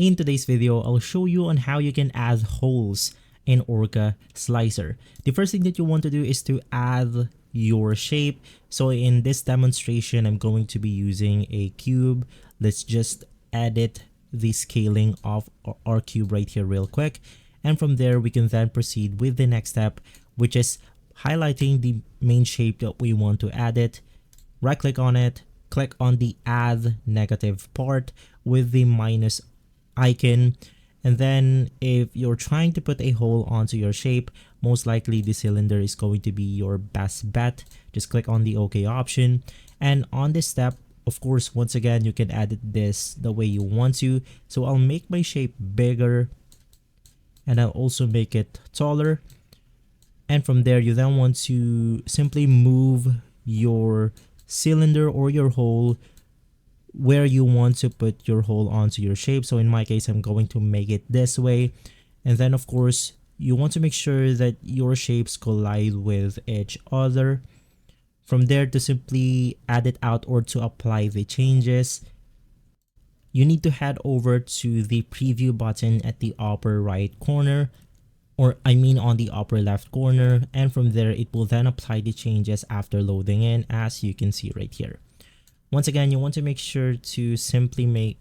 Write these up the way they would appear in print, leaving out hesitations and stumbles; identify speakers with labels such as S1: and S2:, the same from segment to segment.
S1: In today's video, I'll show you on how you can add holes in Orca Slicer. The first thing that you want to do is to add your shape. So in this demonstration, I'm going to be using a cube. Let's just edit the scaling of our cube right here real quick. And from there, we can then proceed with the next step, which is highlighting the main shape that we want to add it. Right click on it, click on the add negative part with the minus icon. And then if you're trying to put a hole onto your shape, most likely the cylinder is going to be your best bet. Just click on the OK option. And on this step, of course, once again, you can edit this the way you want to. So I'll make my shape bigger and I'll also make it taller. And from there, you then want to simply move your cylinder or your hole where you want to put your hole onto your shape. So in my case, I'm going to make it this way. And then of course, you want to make sure that your shapes collide with each other. From there, to simply add it out or to apply the changes, you need to head over to the preview button at the upper right corner, or I mean on the upper left corner. And from there, it will then apply the changes after loading in, as you can see right here. Once again, you want to make sure to simply make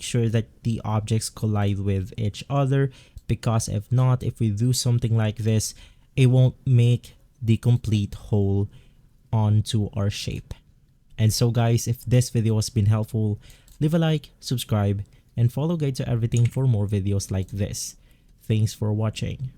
S1: sure that the objects collide with each other, because if not, if we do something like this, it won't make the complete hole onto our shape. And so guys, if this video has been helpful, leave a like, subscribe, and follow Guide to Everything for more videos like this. Thanks for watching.